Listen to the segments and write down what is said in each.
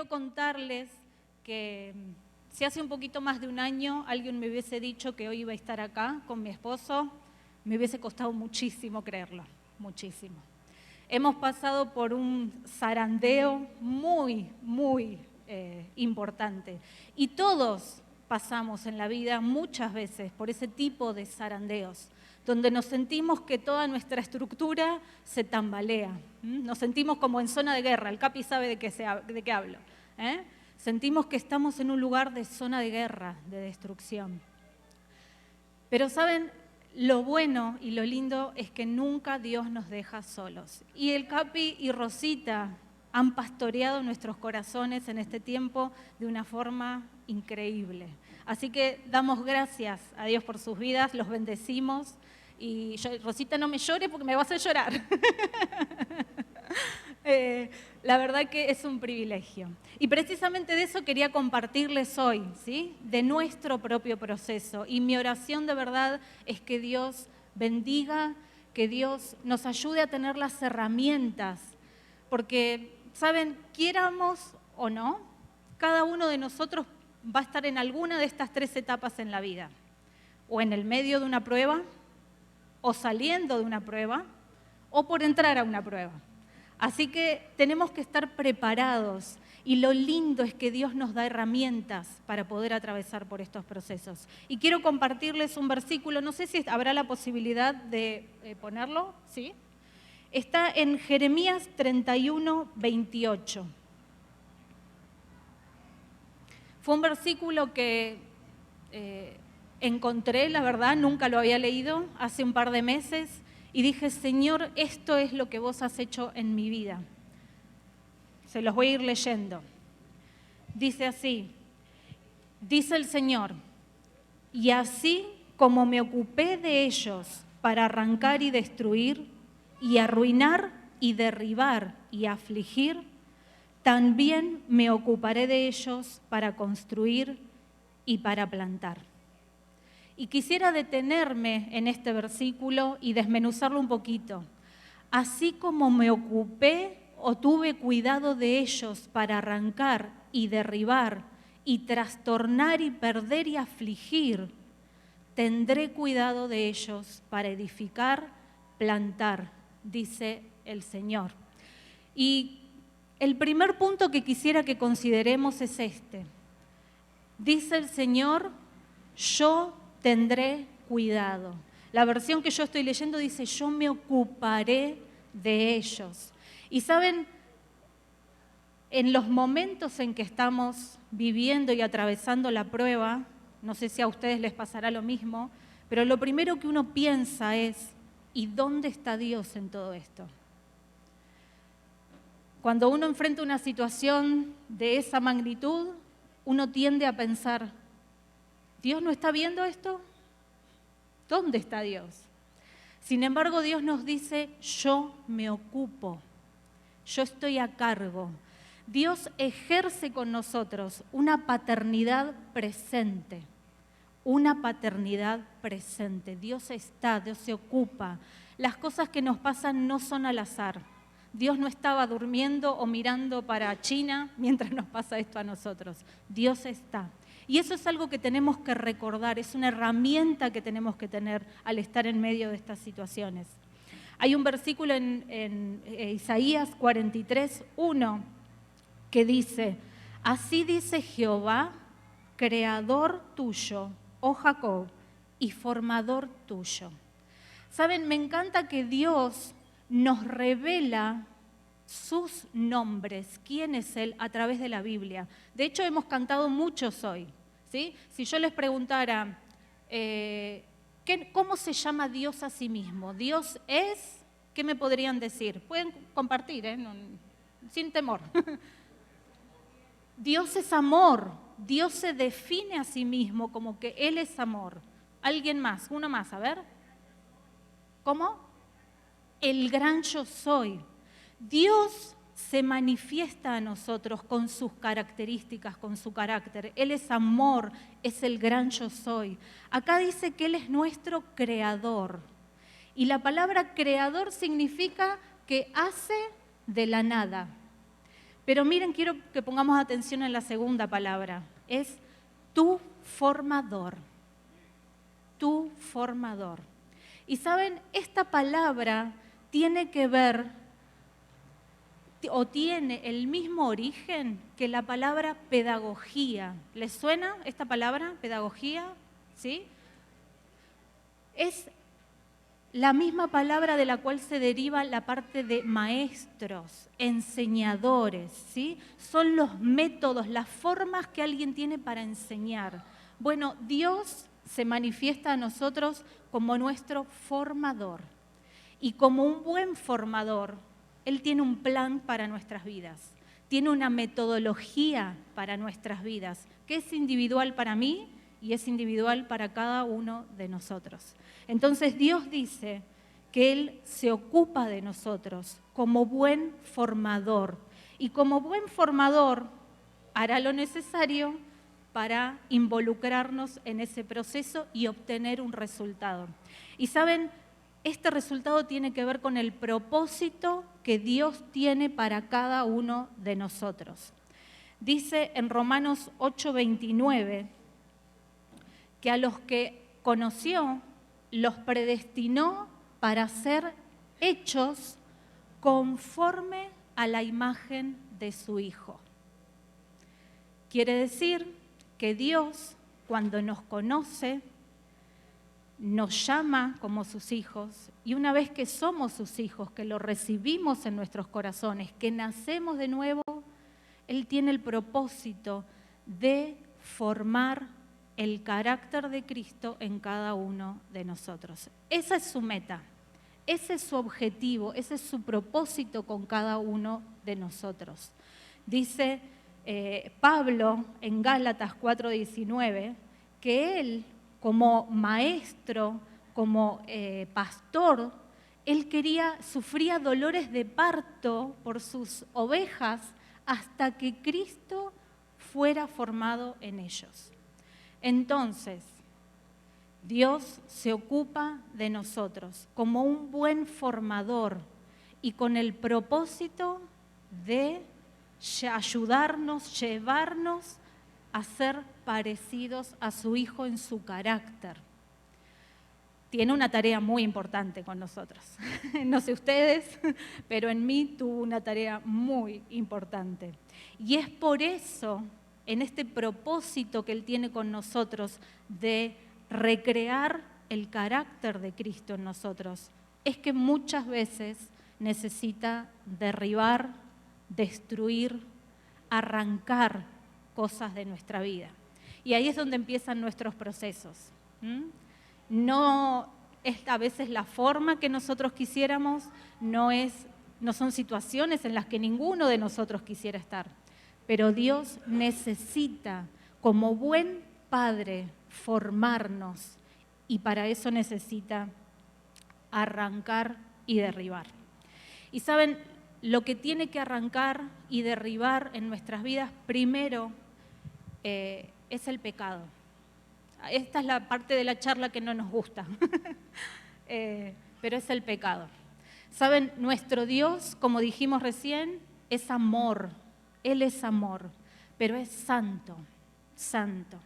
quiero contarles que si hace un poquito más de un año alguien me hubiese dicho que hoy iba a estar acá con mi esposo, me hubiese costado muchísimo creerlo, muchísimo. Hemos pasado por un zarandeo muy importante y todos pasamos en la vida muchas veces por ese tipo de zarandeos, donde nos sentimos que toda nuestra estructura se tambalea. Nos sentimos como en zona de guerra, el Capi sabe de qué hablo. Sentimos que estamos en un lugar de zona de guerra, de destrucción. Pero ¿saben? Lo bueno y lo lindo es que nunca Dios nos deja solos. Y el Capi y Rosita han pastoreado nuestros corazones en este tiempo de una forma increíble. Así que damos gracias a Dios por sus vidas, los bendecimos. Y Rosita, no me llore porque me vas a hacer llorar. La verdad que es un privilegio. Y precisamente de eso quería compartirles hoy, ¿sí? De nuestro propio proceso. Y mi oración de verdad es que Dios bendiga, que Dios nos ayude a tener las herramientas. Porque, ¿saben? Quieramos o no, cada uno de nosotros va a estar en alguna de estas 3 etapas en la vida. O en el medio de una prueba, o saliendo de una prueba, o por entrar a una prueba. Así que tenemos que estar preparados y lo lindo es que Dios nos da herramientas para poder atravesar por estos procesos. Y quiero compartirles un versículo, no sé si habrá la posibilidad de ponerlo, ¿sí? Está en Jeremías 31, 28. Fue un versículo que encontré, la verdad, nunca lo había leído, hace un par de meses, y dije, Señor, esto es lo que vos has hecho en mi vida. Se los voy a ir leyendo. Dice así, dice el Señor, y así como me ocupé de ellos para arrancar y destruir, y arruinar y derribar y afligir, también me ocuparé de ellos para construir y para plantar. Y quisiera detenerme en este versículo y desmenuzarlo un poquito. Así como me ocupé o tuve cuidado de ellos para arrancar y derribar y trastornar y perder y afligir, tendré cuidado de ellos para edificar, plantar, dice el Señor. Y el primer punto que quisiera que consideremos es este. Dice el Señor, yo tendré cuidado. La versión que yo estoy leyendo dice, yo me ocuparé de ellos. Y saben, en los momentos en que estamos viviendo y atravesando la prueba, no sé si a ustedes les pasará lo mismo, pero lo primero que uno piensa es, ¿y dónde está Dios en todo esto? Cuando uno enfrenta una situación de esa magnitud, uno tiende a pensar, ¿Dios no está viendo esto? ¿Dónde está Dios? Sin embargo, Dios nos dice, yo me ocupo, yo estoy a cargo. Dios ejerce con nosotros una paternidad presente, una paternidad presente. Dios está, Dios se ocupa. Las cosas que nos pasan no son al azar. Dios no estaba durmiendo o mirando para China mientras nos pasa esto a nosotros. Dios está. Y eso es algo que tenemos que recordar, es una herramienta que tenemos que tener al estar en medio de estas situaciones. Hay un versículo en Isaías 43, 1, que dice, así dice Jehová, creador tuyo, oh Jacob, y formador tuyo. Saben, me encanta que Dios nos revela sus nombres, quién es Él a través de la Biblia. De hecho, hemos cantado muchos hoy, ¿sí? Si yo les preguntara, ¿cómo se llama Dios a sí mismo? Dios es, ¿qué me podrían decir? Pueden compartir, sin temor. Dios es amor, Dios se define a sí mismo como que Él es amor. ¿Alguien más? Uno más, a ver. ¿Cómo? El gran yo soy. Dios se manifiesta a nosotros con sus características, con su carácter. Él es amor, es el gran yo soy. Acá dice que Él es nuestro creador. Y la palabra creador significa que hace de la nada. Pero miren, quiero que pongamos atención en la segunda palabra. Es tu formador. Tu formador. Y saben, esta palabra tiene que ver o tiene el mismo origen que la palabra pedagogía. ¿Les suena esta palabra, pedagogía? ¿Sí? Es la misma palabra de la cual se deriva la parte de maestros, enseñadores, ¿sí? Son los métodos, las formas que alguien tiene para enseñar. Bueno, Dios se manifiesta a nosotros como nuestro formador. Y como un buen formador, Él tiene un plan para nuestras vidas. Tiene una metodología para nuestras vidas, que es individual para mí y es individual para cada uno de nosotros. Entonces Dios dice que Él se ocupa de nosotros como buen formador. Y como buen formador hará lo necesario para involucrarnos en ese proceso y obtener un resultado. Y saben, este resultado tiene que ver con el propósito que Dios tiene para cada uno de nosotros. Dice en Romanos 8:29 que a los que conoció los predestinó para ser hechos conforme a la imagen de su Hijo. Quiere decir que Dios, cuando nos conoce, nos llama como sus hijos, y una vez que somos sus hijos, que lo recibimos en nuestros corazones, que nacemos de nuevo, Él tiene el propósito de formar el carácter de Cristo en cada uno de nosotros. Esa es su meta, ese es su objetivo, ese es su propósito con cada uno de nosotros. Dice Pablo en Gálatas 4:19 que Él, como maestro, como pastor, Él sufría dolores de parto por sus ovejas hasta que Cristo fuera formado en ellos. Entonces, Dios se ocupa de nosotros como un buen formador y con el propósito de ayudarnos, llevarnos a ser parecidos a su Hijo en su carácter. Tiene una tarea muy importante con nosotros. No sé ustedes, pero en mí tuvo una tarea muy importante. Y es por eso, en este propósito que Él tiene con nosotros de recrear el carácter de Cristo en nosotros, es que muchas veces necesita derribar, destruir, arrancar cosas de nuestra vida. Y ahí es donde empiezan nuestros procesos. No es a veces la forma que nosotros quisiéramos, no son situaciones en las que ninguno de nosotros quisiera estar. Pero Dios necesita, como buen Padre, formarnos, y para eso necesita arrancar y derribar. Y saben, lo que tiene que arrancar y derribar en nuestras vidas primero es el pecado. Esta es la parte de la charla que no nos gusta, pero es el pecado. Saben, nuestro Dios, como dijimos recién, es amor. Él es amor, pero es santo, santo.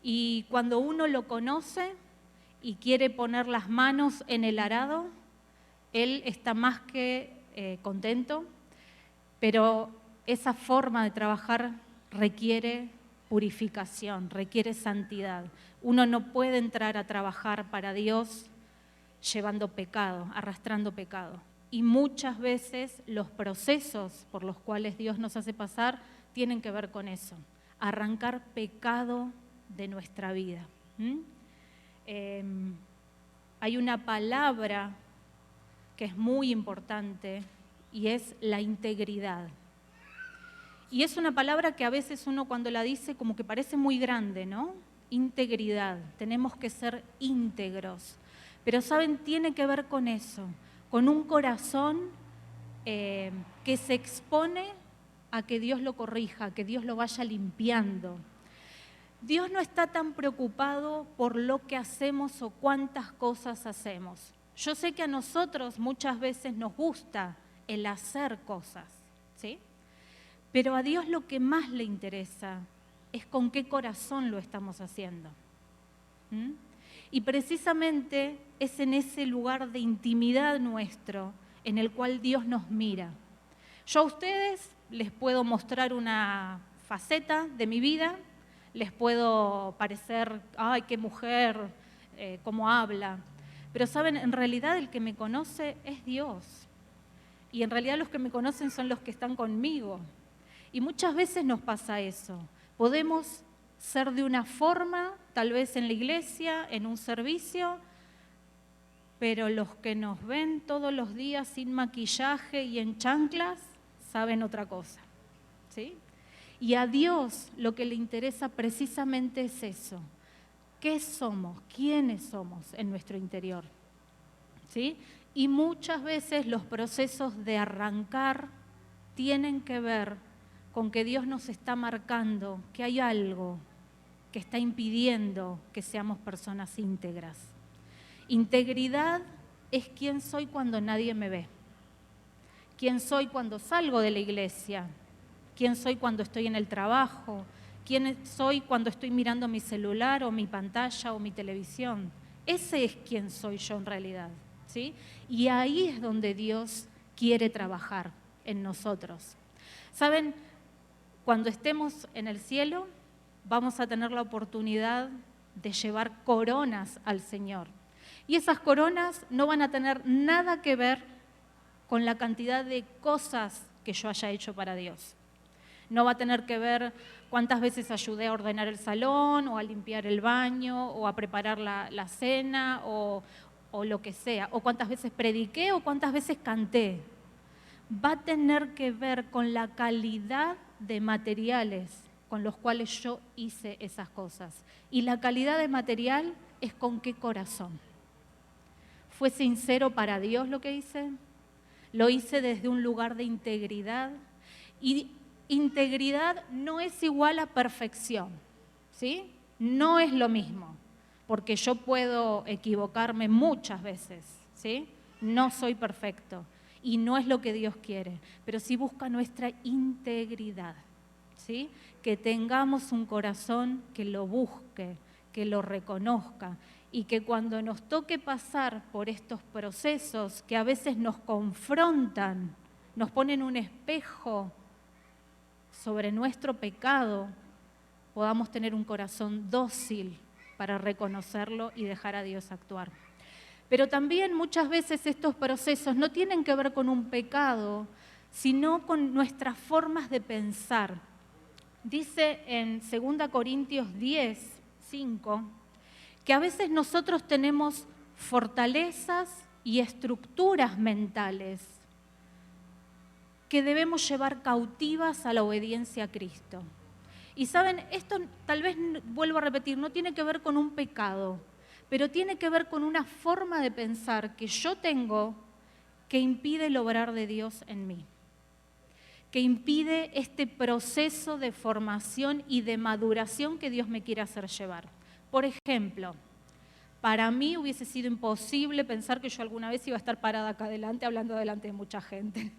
Y cuando uno lo conoce y quiere poner las manos en el arado, Él está más que contento, pero esa forma de trabajar requiere purificación, requiere santidad. Uno no puede entrar a trabajar para Dios llevando pecado, arrastrando pecado. Y muchas veces los procesos por los cuales Dios nos hace pasar tienen que ver con eso, arrancar pecado de nuestra vida. Hay una palabra que es muy importante y es la integridad. Y es una palabra que a veces uno cuando la dice como que parece muy grande, ¿no? Integridad, tenemos que ser íntegros. Pero ¿saben? Tiene que ver con eso, con un corazón que se expone a que Dios lo corrija, que Dios lo vaya limpiando. Dios no está tan preocupado por lo que hacemos o cuántas cosas hacemos. Yo sé que a nosotros muchas veces nos gusta el hacer cosas, ¿sí? Pero a Dios lo que más le interesa es con qué corazón lo estamos haciendo. Y precisamente es en ese lugar de intimidad nuestro en el cual Dios nos mira. Yo a ustedes les puedo mostrar una faceta de mi vida, les puedo parecer, ¡ay, qué mujer! Cómo habla. Pero saben, en realidad el que me conoce es Dios. Y en realidad los que me conocen son los que están conmigo. Y muchas veces nos pasa eso. Podemos ser de una forma, tal vez en la iglesia, en un servicio, pero los que nos ven todos los días sin maquillaje y en chanclas, saben otra cosa, ¿sí? Y a Dios lo que le interesa precisamente es eso. ¿Qué somos? ¿Quiénes somos en nuestro interior? ¿Sí? Y muchas veces los procesos de arrancar tienen que ver con que Dios nos está marcando que hay algo que está impidiendo que seamos personas íntegras. Integridad es quién soy cuando nadie me ve, quién soy cuando salgo de la iglesia, quién soy cuando estoy en el trabajo, quién soy cuando estoy mirando mi celular o mi pantalla o mi televisión. Ese es quién soy yo en realidad, ¿sí? Y ahí es donde Dios quiere trabajar en nosotros. ¿Saben? Cuando estemos en el cielo, vamos a tener la oportunidad de llevar coronas al Señor. Y esas coronas no van a tener nada que ver con la cantidad de cosas que yo haya hecho para Dios. No va a tener que ver cuántas veces ayudé a ordenar el salón, o a limpiar el baño, o a preparar la cena, o lo que sea, o cuántas veces prediqué, o cuántas veces canté. Va a tener que ver con la calidad de materiales con los cuales yo hice esas cosas. Y la calidad de material es con qué corazón. ¿Fue sincero para Dios lo que hice? ¿Lo hice desde un lugar de integridad? Y integridad no es igual a perfección, ¿sí? No es lo mismo, porque yo puedo equivocarme muchas veces, ¿sí? No soy perfecto. Y no es lo que Dios quiere, pero sí busca nuestra integridad, ¿sí? Que tengamos un corazón que lo busque, que lo reconozca, y que cuando nos toque pasar por estos procesos que a veces nos confrontan, nos ponen un espejo sobre nuestro pecado, podamos tener un corazón dócil para reconocerlo y dejar a Dios actuar. Pero también muchas veces estos procesos no tienen que ver con un pecado, sino con nuestras formas de pensar. Dice en 2 Corintios 10, 5, que a veces nosotros tenemos fortalezas y estructuras mentales que debemos llevar cautivas a la obediencia a Cristo. Y saben, esto tal vez, vuelvo a repetir, no tiene que ver con un pecado, pero tiene que ver con una forma de pensar que yo tengo que impide el obrar de Dios en mí, que impide este proceso de formación y de maduración que Dios me quiere hacer llevar. Por ejemplo, para mí hubiese sido imposible pensar que yo alguna vez iba a estar parada acá adelante hablando delante de mucha gente.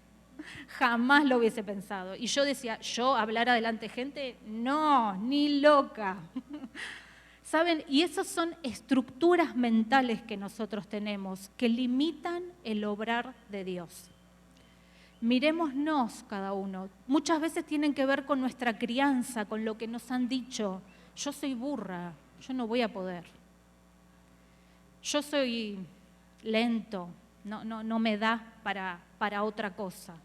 Jamás lo hubiese pensado. Y yo decía, ¿yo hablar adelante de gente? No, ni loca. ¿Saben? Y esas son estructuras mentales que nosotros tenemos que limitan el obrar de Dios. Mirémonos cada uno. Muchas veces tienen que ver con nuestra crianza, con lo que nos han dicho. Yo soy burra, yo no voy a poder. Yo soy lento, no me da para otra cosa.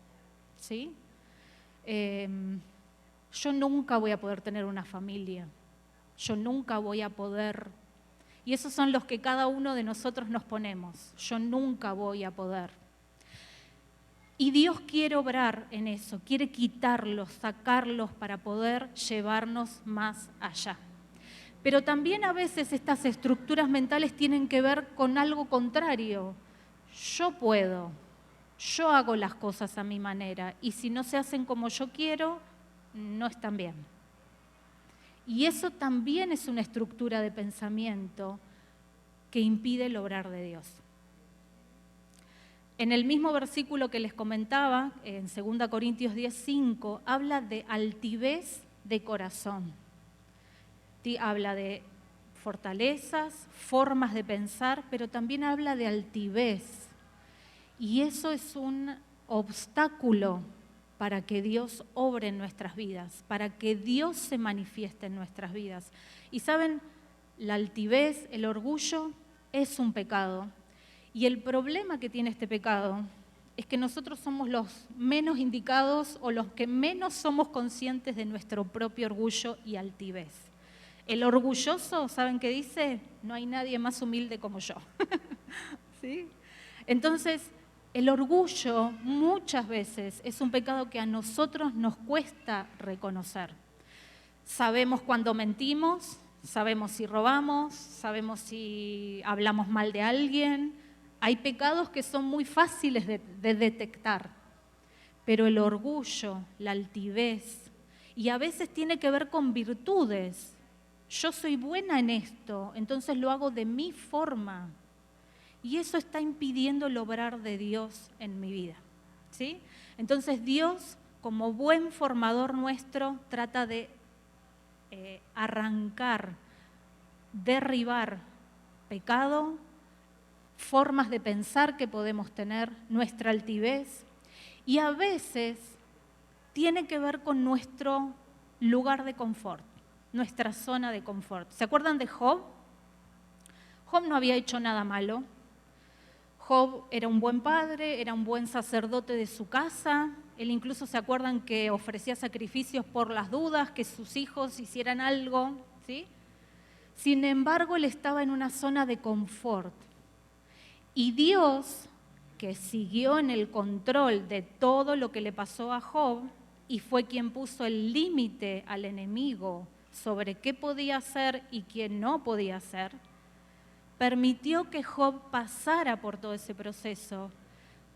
¿Sí? Yo nunca voy a poder tener una familia. Yo nunca voy a poder. Y esos son los que cada uno de nosotros nos ponemos. Yo nunca voy a poder. Y Dios quiere obrar en eso, quiere quitarlos, sacarlos para poder llevarnos más allá. Pero también a veces estas estructuras mentales tienen que ver con algo contrario. Yo puedo, yo hago las cosas a mi manera, y si no se hacen como yo quiero, no están bien. Y eso también es una estructura de pensamiento que impide el obrar de Dios. En el mismo versículo que les comentaba, en 2 Corintios 10:5, habla de altivez de corazón. Habla de fortalezas, formas de pensar, pero también habla de altivez. Y eso es un obstáculo para que Dios obre en nuestras vidas, para que Dios se manifieste en nuestras vidas. Y saben, la altivez, el orgullo, es un pecado. Y el problema que tiene este pecado es que nosotros somos los menos indicados o los que menos somos conscientes de nuestro propio orgullo y altivez. El orgulloso, ¿saben qué dice? No hay nadie más humilde como yo. ¿Sí? Entonces, el orgullo muchas veces es un pecado que a nosotros nos cuesta reconocer. Sabemos cuando mentimos, sabemos si robamos, sabemos si hablamos mal de alguien. Hay pecados que son muy fáciles de detectar, pero el orgullo, la altivez, y a veces tiene que ver con virtudes. Yo soy buena en esto, entonces lo hago de mi forma. Y eso está impidiendo el obrar de Dios en mi vida, ¿sí? Entonces Dios, como buen formador nuestro, trata de arrancar, derribar pecado, formas de pensar que podemos tener, nuestra altivez, y a veces tiene que ver con nuestro lugar de confort, nuestra zona de confort. ¿Se acuerdan de Job? Job no había hecho nada malo. Job era un buen padre, era un buen sacerdote de su casa. Él incluso, ¿se acuerdan que ofrecía sacrificios por las dudas, que sus hijos hicieran algo? ¿Sí? Sin embargo, él estaba en una zona de confort. Y Dios, que siguió en el control de todo lo que le pasó a Job y fue quien puso el límite al enemigo sobre qué podía hacer y quién no podía hacer, permitió que Job pasara por todo ese proceso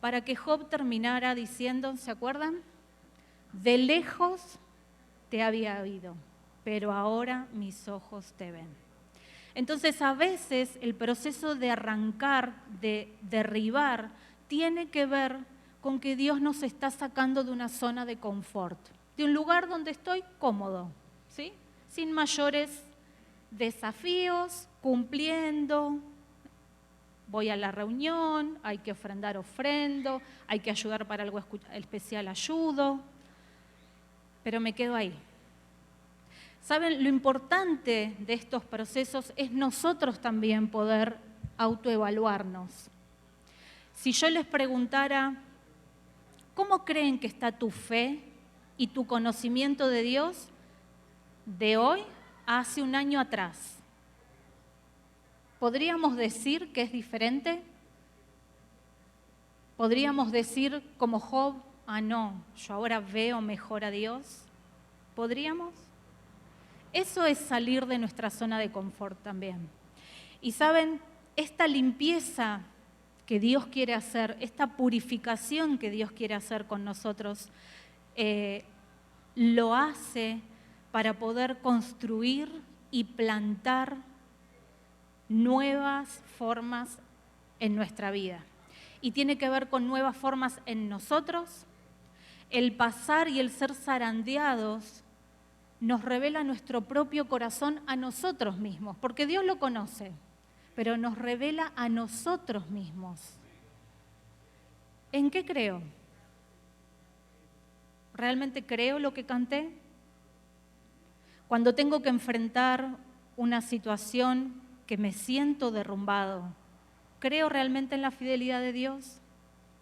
para que Job terminara diciendo, ¿se acuerdan? De lejos te había oído, pero ahora mis ojos te ven. Entonces, a veces el proceso de arrancar, de derribar, tiene que ver con que Dios nos está sacando de una zona de confort, de un lugar donde estoy cómodo, ¿sí? Sin mayores desafíos, cumpliendo. Voy a la reunión, hay que ofrendo, hay que ayudar para algo especial, ayudo, pero me quedo ahí. ¿Saben? Lo importante de estos procesos es nosotros también poder autoevaluarnos. Si yo les preguntara, ¿cómo creen que está tu fe y tu conocimiento de Dios de hoy a hace un año atrás? ¿Podríamos decir que es diferente? ¿Podríamos decir como Job, no, yo ahora veo mejor a Dios? ¿Podríamos? Eso es salir de nuestra zona de confort también. Y saben, esta limpieza que Dios quiere hacer, esta purificación que Dios quiere hacer con nosotros, lo hace para poder construir y plantar nuevas formas en nuestra vida. Y tiene que ver con nuevas formas en nosotros. El pasar y el ser zarandeados nos revela nuestro propio corazón a nosotros mismos, porque Dios lo conoce, pero nos revela a nosotros mismos. ¿En qué creo? ¿Realmente creo lo que canté? Cuando tengo que enfrentar una situación que me siento derrumbado, ¿creo realmente en la fidelidad de Dios?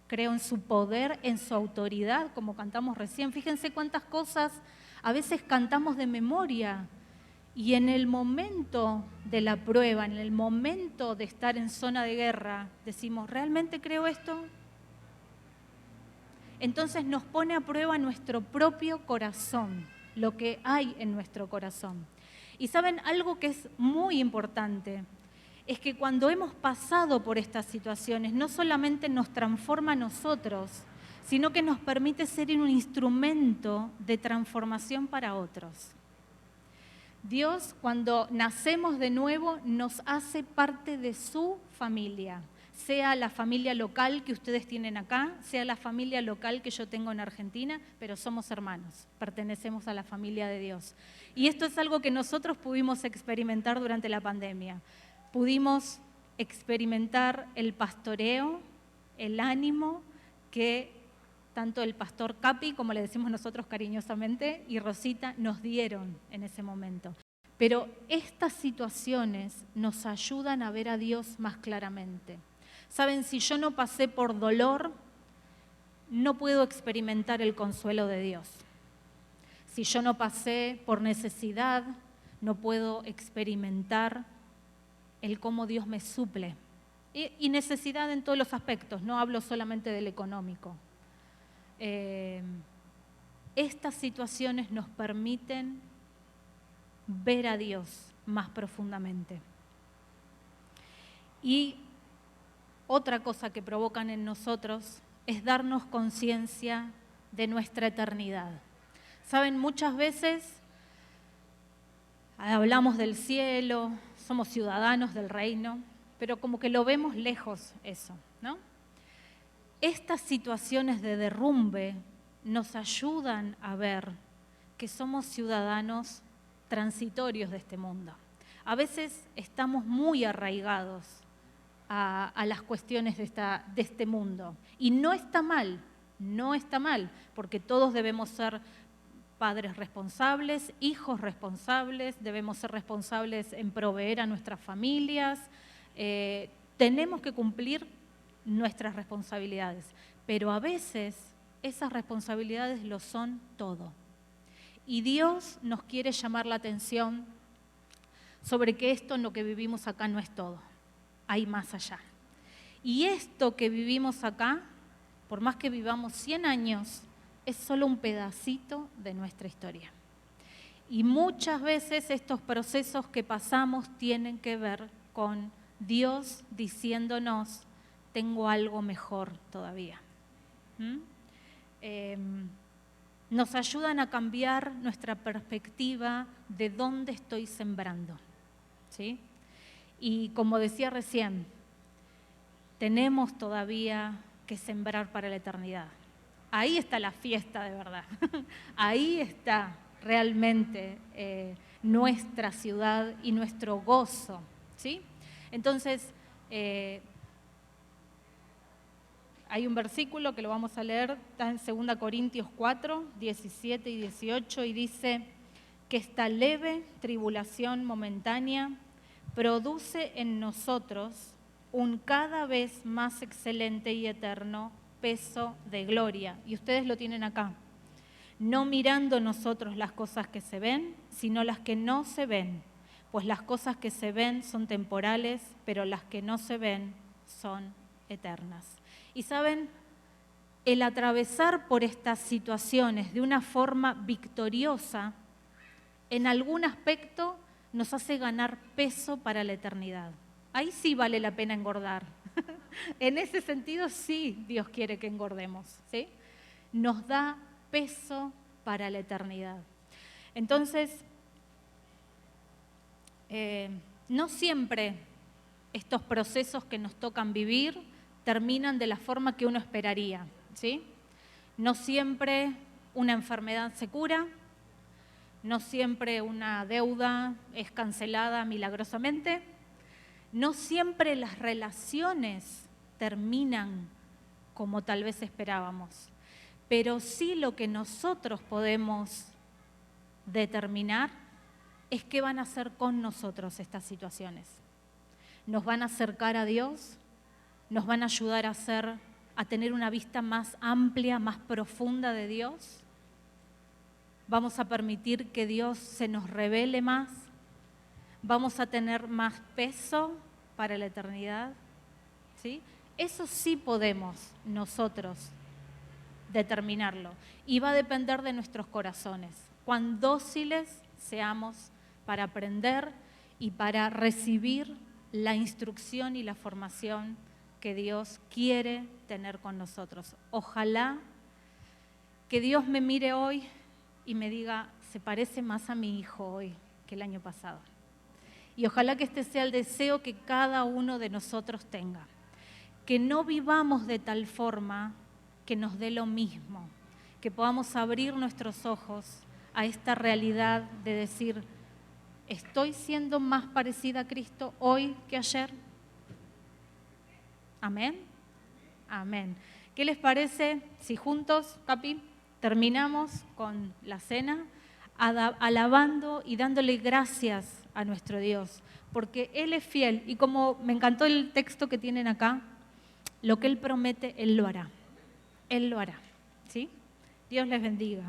¿Creo en su poder, en su autoridad, como cantamos recién? Fíjense cuántas cosas a veces cantamos de memoria y en el momento de la prueba, en el momento de estar en zona de guerra, decimos, ¿realmente creo esto? Entonces nos pone a prueba nuestro propio corazón, lo que hay en nuestro corazón. Y saben, algo que es muy importante es que cuando hemos pasado por estas situaciones, no solamente nos transforma a nosotros, sino que nos permite ser un instrumento de transformación para otros. Dios, cuando nacemos de nuevo, nos hace parte de su familia. sea la familia local que ustedes tienen acá, sea la familia local que yo tengo en Argentina, pero somos hermanos, pertenecemos a la familia de Dios. Y esto es algo que nosotros pudimos experimentar durante la pandemia. Pudimos experimentar el pastoreo, el ánimo que tanto el pastor Capi, como le decimos nosotros cariñosamente, y Rosita nos dieron en ese momento. Pero estas situaciones nos ayudan a ver a Dios más claramente. Saben, si yo no pasé por dolor, no puedo experimentar el consuelo de Dios. Si yo no pasé por necesidad, no puedo experimentar el cómo Dios me suple. Y necesidad en todos los aspectos, no hablo solamente del económico. Estas situaciones nos permiten ver a Dios más profundamente. Y otra cosa que provocan en nosotros es darnos conciencia de nuestra eternidad. Saben, muchas veces hablamos del cielo, somos ciudadanos del reino, pero como que lo vemos lejos eso, ¿no? Estas situaciones de derrumbe nos ayudan a ver que somos ciudadanos transitorios de este mundo. A veces estamos muy arraigados a las cuestiones de este mundo. Y no está mal, porque todos debemos ser padres responsables, hijos responsables, debemos ser responsables en proveer a nuestras familias, tenemos que cumplir nuestras responsabilidades, pero a veces esas responsabilidades lo son todo. Y Dios nos quiere llamar la atención sobre que esto en lo que vivimos acá no es todo, hay más allá. Y esto que vivimos acá, por más que vivamos 100 años, es solo un pedacito de nuestra historia. Y muchas veces estos procesos que pasamos tienen que ver con Dios diciéndonos, tengo algo mejor todavía. Nos ayudan a cambiar nuestra perspectiva de dónde estoy sembrando, ¿sí? Y como decía recién, tenemos todavía que sembrar para la eternidad. Ahí está la fiesta de verdad. Ahí está realmente nuestra ciudad y nuestro gozo, ¿sí? Entonces, hay un versículo que lo vamos a leer, está en 2 Corintios 4, 17 y 18, y dice que esta leve tribulación momentánea produce en nosotros un cada vez más excelente y eterno peso de gloria. Y ustedes lo tienen acá. No mirando nosotros las cosas que se ven, sino las que no se ven. Pues las cosas que se ven son temporales, pero las que no se ven son eternas. Y saben, el atravesar por estas situaciones de una forma victoriosa, en algún aspecto nos hace ganar peso para la eternidad. Ahí sí vale la pena engordar. En ese sentido sí Dios quiere que engordemos, ¿sí? Nos da peso para la eternidad. Entonces, no siempre estos procesos que nos tocan vivir terminan de la forma que uno esperaría, ¿sí? No siempre una enfermedad se cura, no siempre una deuda es cancelada milagrosamente, no siempre las relaciones terminan como tal vez esperábamos, pero sí lo que nosotros podemos determinar es qué van a hacer con nosotros estas situaciones. ¿Nos van a acercar a Dios? ¿Nos van a ayudar a tener una vista más amplia, más profunda de Dios? ¿Vamos a permitir que Dios se nos revele más? ¿Vamos a tener más peso para la eternidad? ¿Sí? Eso sí podemos nosotros determinarlo. Y va a depender de nuestros corazones. Cuán dóciles seamos para aprender y para recibir la instrucción y la formación que Dios quiere tener con nosotros. Ojalá que Dios me mire hoy y me diga, se parece más a mi hijo hoy que el año pasado. Y ojalá que este sea el deseo que cada uno de nosotros tenga. que no vivamos de tal forma que nos dé lo mismo, que podamos abrir nuestros ojos a esta realidad de decir, ¿estoy siendo más parecida a Cristo hoy que ayer? Amén. Amén. ¿Qué les parece si juntos, Capi, terminamos con la cena alabando y dándole gracias a nuestro Dios? Porque Él es fiel y como me encantó el texto que tienen acá, lo que Él promete, Él lo hará. Él lo hará. ¿Sí? Dios les bendiga.